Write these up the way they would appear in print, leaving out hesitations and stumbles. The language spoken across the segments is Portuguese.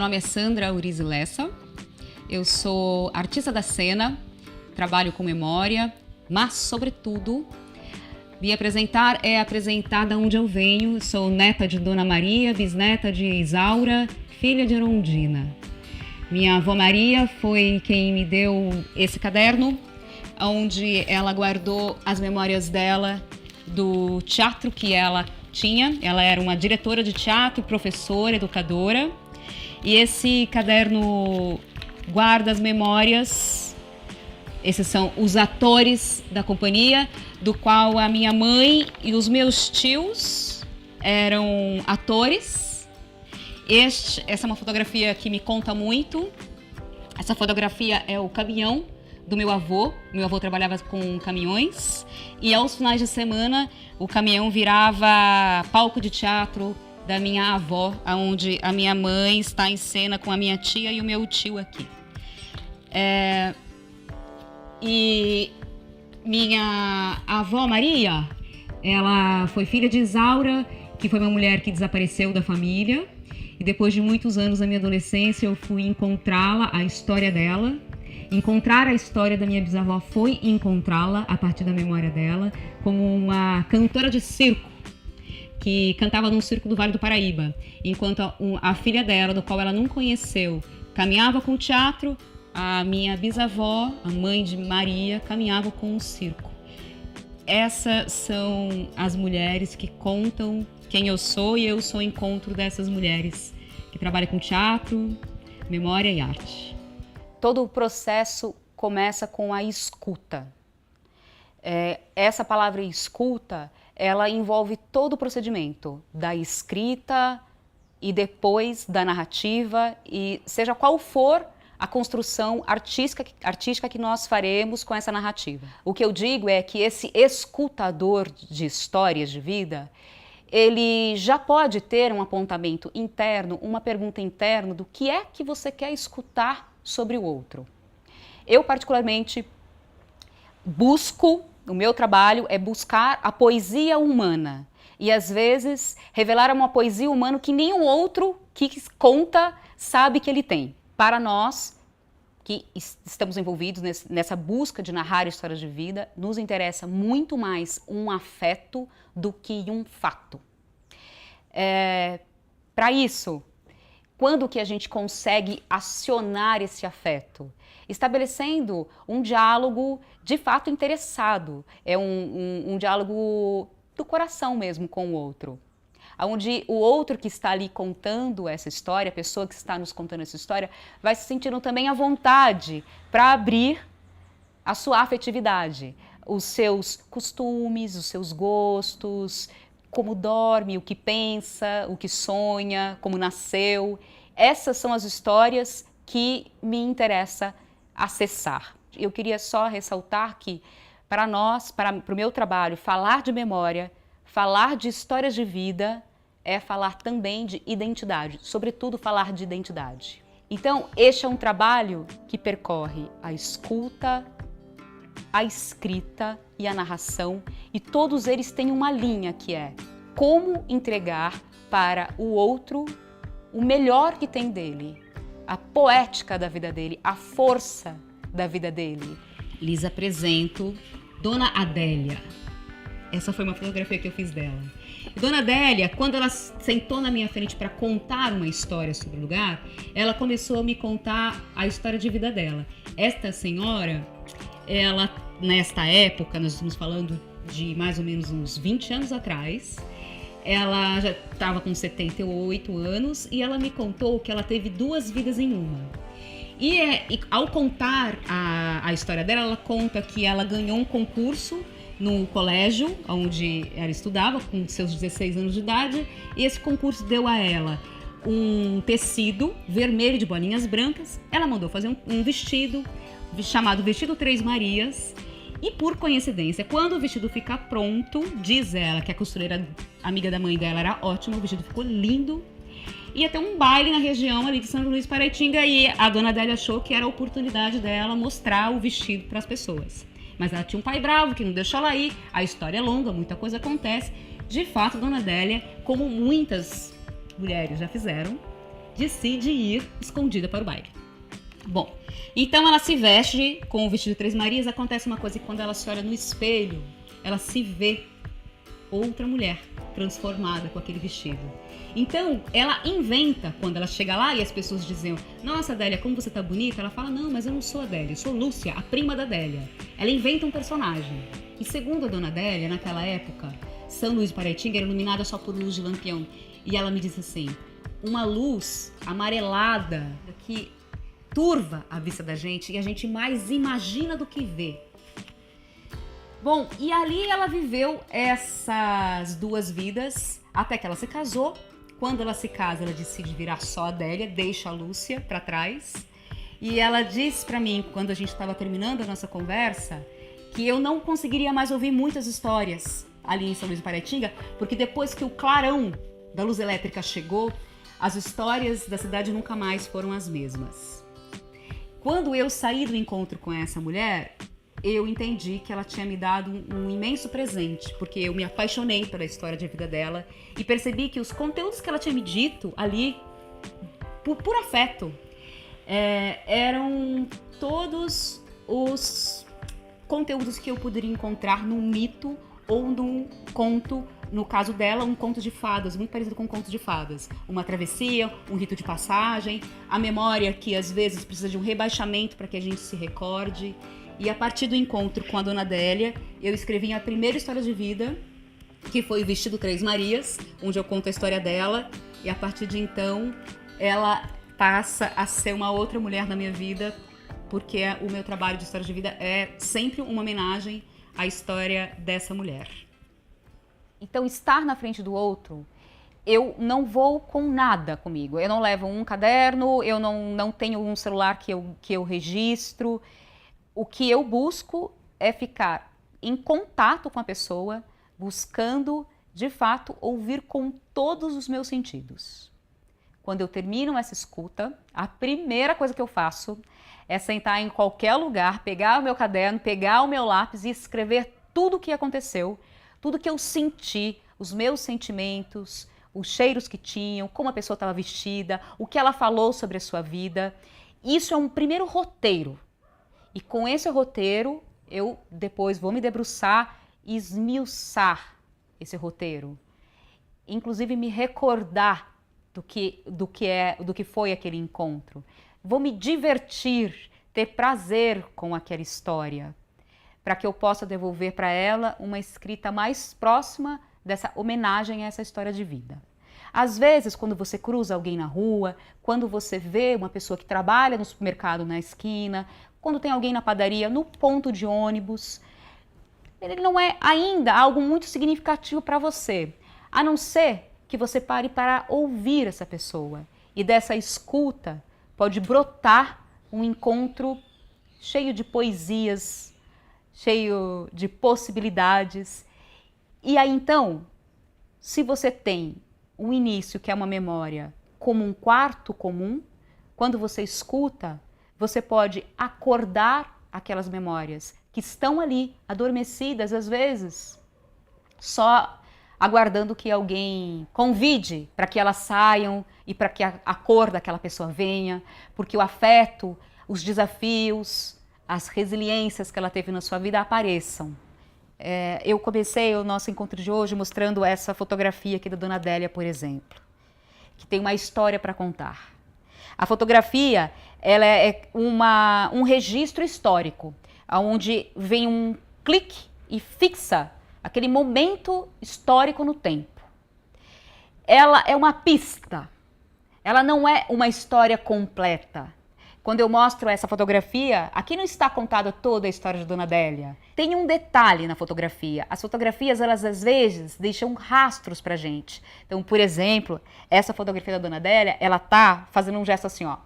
nome é Sandra Urize Lessa, eu sou artista da cena, trabalho com memória, mas, sobretudo, me apresentar é apresentar de onde eu venho. Sou neta de Dona Maria, bisneta de Isaura, filha de Erundina. Minha avó Maria foi quem me deu esse caderno, onde ela guardou as memórias dela do teatro que ela tinha. Ela era uma diretora de teatro, professora, educadora. E esse caderno guarda as memórias. Esses são os atores da companhia, do qual a minha mãe e os tios eram atores. Essa é uma fotografia que me conta muito. Essa fotografia é o caminhão do meu avô. Meu avô trabalhava com caminhões e aos finais de semana o caminhão virava palco de teatro da minha avó, onde a minha mãe está em cena com a minha tia e o meu tio aqui. E minha avó Maria, ela foi filha de Isaura, que foi uma mulher que desapareceu da família. E depois de muitos anos da minha adolescência, eu fui encontrá-la, a história dela. Encontrar a história da minha bisavó foi encontrá-la a partir da memória dela, como uma cantora de circo, que cantava num circo do Vale do Paraíba. Enquanto a filha dela, do qual ela não conheceu, caminhava com o teatro, a minha bisavó, a mãe de Maria, caminhava com o circo. Essas são as mulheres que contam quem eu sou, e eu sou o encontro dessas mulheres que trabalham com teatro, memória e arte. Todo o processo começa com a escuta. Essa palavra escuta, ela envolve todo o procedimento da escrita e depois da narrativa, e seja qual for a construção artística que nós faremos com essa narrativa. O que eu digo é que esse escutador de histórias de vida, ele já pode ter um apontamento interno, uma pergunta interna do que é que você quer escutar sobre o outro. Eu, particularmente, o meu trabalho é buscar a poesia humana e, às vezes, revelar uma poesia humana que nenhum outro que conta sabe que ele tem. Para nós, que estamos envolvidos nessa busca de narrar histórias de vida, nos interessa muito mais um afeto do que um fato. Para isso, quando que a gente consegue acionar esse afeto? Estabelecendo um diálogo de fato interessado, um diálogo do coração mesmo com o outro. Onde o outro que está ali contando essa história, a pessoa que está nos contando essa história, vai se sentindo também à vontade para abrir a sua afetividade, os seus costumes, os seus gostos, como dorme, o que pensa, o que sonha, como nasceu. Essas são as histórias que me interessa acessar. Eu queria só ressaltar que, para nós, para o meu trabalho, falar de memória, falar de histórias de vida é falar também de identidade, sobretudo falar de identidade. Então, este é um trabalho que percorre a escuta, a escrita e a narração, e todos eles têm uma linha que é como entregar para o outro o melhor que tem dele, a poética da vida dele, a força da vida dele. Lhes apresento Dona Adélia. Essa foi uma fotografia que eu fiz dela. E Dona Adélia, quando ela sentou na minha frente para contar uma história sobre o lugar, ela começou a me contar a história de vida dela. Esta senhora, ela, nesta época, nós estamos falando de mais ou menos uns 20 anos atrás, ela já estava com 78 anos e ela me contou que ela teve 2 vidas em uma. E ao contar a história dela, ela conta que ela ganhou um concurso no colégio onde ela estudava, com seus 16 anos de idade, e esse concurso deu a ela um tecido vermelho de bolinhas brancas. Ela mandou fazer um vestido chamado Vestido Três Marias, e por coincidência, quando o vestido fica pronto, diz ela que a costureira amiga da mãe dela era ótima, o vestido ficou lindo, ia ter um baile na região ali de São Luís Paraitinga, e a Dona Adélia achou que era a oportunidade dela mostrar o vestido para as pessoas. Mas ela tinha um pai bravo que não deixou ela ir, a história é longa, muita coisa acontece. De fato, Dona Adélia, como muitas mulheres já fizeram, decide ir escondida para o baile. Bom, então ela se veste com o vestido de Três Marias. Acontece uma coisa que quando ela se olha no espelho, ela se vê outra mulher transformada com aquele vestido. Então, ela inventa, quando ela chega lá e as pessoas diziam: nossa, Adélia, como você tá bonita? Ela fala: não, mas eu não sou a Adélia, eu sou Lúcia, a prima da Adélia. Ela inventa um personagem. E segundo a dona Adélia, naquela época, São Luís de Paraitinga era iluminada só por luz de lampião. E ela me disse assim: uma luz amarelada que turva a vista da gente e a gente mais imagina do que vê. Bom, e ali ela viveu essas duas vidas até que ela se casou. Quando ela se casa, ela decide virar só a Adélia, deixa a Lúcia para trás. E ela disse para mim, quando a gente estava terminando a nossa conversa, que eu não conseguiria mais ouvir muitas histórias ali em São Luís de Paraitinga, porque depois que o clarão da luz elétrica chegou, as histórias da cidade nunca mais foram as mesmas. Quando eu saí do encontro com essa mulher, eu entendi que ela tinha me dado um imenso presente, porque eu me apaixonei pela história de vida dela e percebi que os conteúdos que ela tinha me dito ali, por afeto, eram todos os conteúdos que eu poderia encontrar num mito ou num conto. No caso dela, um conto de fadas, muito parecido com um conto de fadas. Uma travessia, um rito de passagem, a memória que às vezes precisa de um rebaixamento para que a gente se recorde. E a partir do encontro com a dona Adélia, eu escrevi a primeira história de vida, que foi o Vestido Três Marias, onde eu conto a história dela. E a partir de então, ela passa a ser uma outra mulher na minha vida, porque o meu trabalho de história de vida é sempre uma homenagem à história dessa mulher. Então, estar na frente do outro, eu não vou com nada comigo. Eu não levo um caderno, eu não tenho um celular que eu registro. O que eu busco é ficar em contato com a pessoa, buscando, de fato, ouvir com todos os meus sentidos. Quando eu termino essa escuta, a primeira coisa que eu faço é sentar em qualquer lugar, pegar o meu caderno, pegar o meu lápis e escrever tudo o que aconteceu, tudo que eu senti, os meus sentimentos, os cheiros que tinham, como a pessoa estava vestida, o que ela falou sobre a sua vida. Isso é um primeiro roteiro. E com esse roteiro, eu depois vou me debruçar e esmiuçar esse roteiro. Inclusive me recordar do que foi aquele encontro. Vou me divertir, ter prazer com aquela história, para que eu possa devolver para ela uma escrita mais próxima dessa homenagem a essa história de vida. Às vezes, quando você cruza alguém na rua, quando você vê uma pessoa que trabalha no supermercado na esquina, quando tem alguém na padaria, no ponto de ônibus, ele não é ainda algo muito significativo para você, a não ser que você pare para ouvir essa pessoa. E dessa escuta pode brotar um encontro cheio de poesias, cheio de possibilidades. E aí então, se você tem um início que é uma memória como um quarto comum, quando você escuta, você pode acordar aquelas memórias que estão ali, adormecidas às vezes, só aguardando que alguém convide para que elas saiam e para que a cor daquela pessoa venha, porque o afeto, os desafios, as resiliências que ela teve na sua vida apareçam. Eu comecei o nosso encontro de hoje mostrando essa fotografia aqui da Dona Adélia, por exemplo, que tem uma história para contar. A fotografia, ela é um registro histórico, onde vem um clique e fixa aquele momento histórico no tempo. Ela é uma pista, ela não é uma história completa. Quando eu mostro essa fotografia, aqui não está contada toda a história de Dona Adélia. Tem um detalhe na fotografia. As fotografias, elas às vezes deixam rastros pra gente. Então, por exemplo, essa fotografia da Dona Adélia, ela tá fazendo um gesto assim, ó,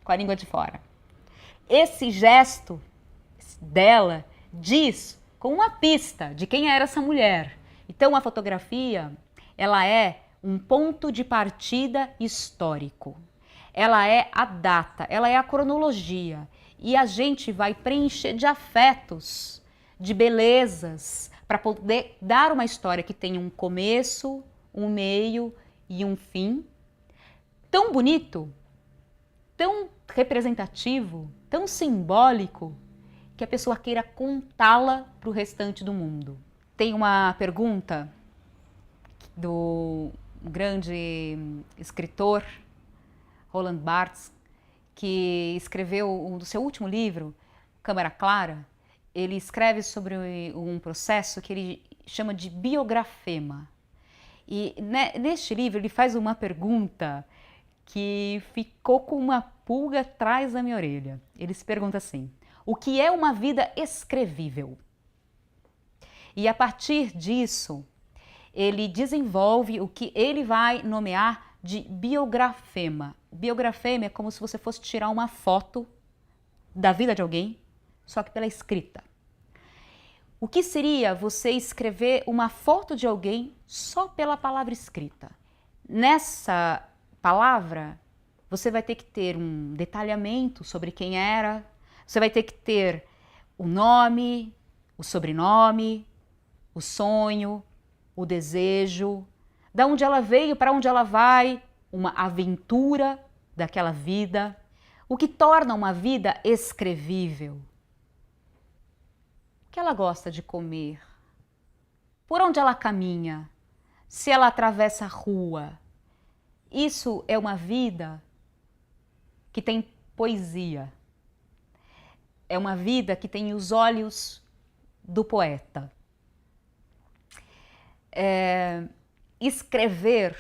com a língua de fora. Esse gesto dela diz com uma pista de quem era essa mulher. Então, a fotografia, ela é um ponto de partida histórico. Ela é a data, ela é a cronologia. E a gente vai preencher de afetos, de belezas, para poder dar uma história que tenha um começo, um meio e um fim. tão bonito, tão representativo, tão simbólico, que a pessoa queira contá-la para o restante do mundo. Tem uma pergunta do grande escritor Roland Barthes, que escreveu do seu último livro, Câmara Clara. Ele escreve sobre um processo que ele chama de biografema. E neste livro ele faz uma pergunta que ficou com uma pulga atrás da minha orelha. Ele se pergunta assim: o que é uma vida escrevível? E a partir disso, ele desenvolve o que ele vai nomear de biografema. Biografema é como se você fosse tirar uma foto da vida de alguém, só que pela escrita. O que seria você escrever uma foto de alguém só pela palavra escrita? Nessa palavra, você vai ter que ter um detalhamento sobre quem era, você vai ter que ter o nome, o sobrenome, o sonho, o desejo, da onde ela veio, para onde ela vai, uma aventura daquela vida, o que torna uma vida escrevível. O que ela gosta de comer, por onde ela caminha, se ela atravessa a rua. Isso é uma vida que tem poesia. É uma vida que tem os olhos do poeta. Escrever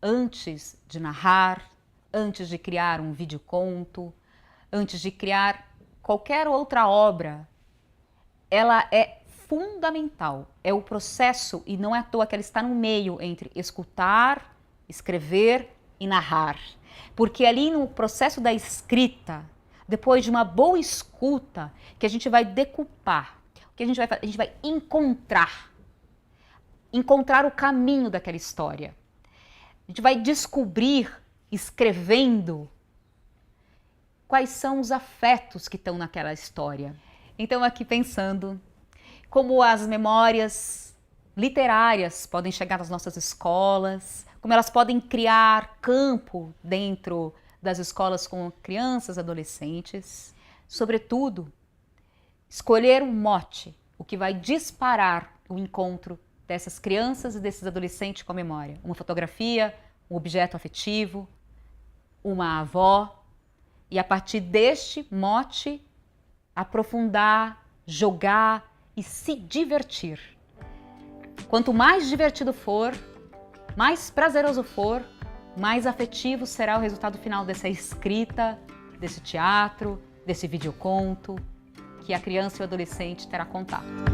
antes de narrar, antes de criar um videoconto, antes de criar qualquer outra obra, ela é fundamental. É o processo, e não é à toa que ela está no meio entre escutar, escrever e narrar. Porque ali no processo da escrita, depois de uma boa escuta, que a gente vai decupar, o que a gente vai fazer? A gente vai encontrar o caminho daquela história. A gente vai descobrir, escrevendo, quais são os afetos que estão naquela história. Então, aqui pensando como as memórias literárias podem chegar nas nossas escolas, como elas podem criar campo dentro das escolas com crianças e adolescentes. Sobretudo, escolher um mote, o que vai disparar o encontro dessas crianças e desses adolescentes com a memória. Uma fotografia, um objeto afetivo, uma avó. E a partir deste mote, aprofundar, jogar e se divertir. Quanto mais divertido for, mais prazeroso for, mais afetivo será o resultado final dessa escrita, desse teatro, desse videoconto que a criança e o adolescente terá contato.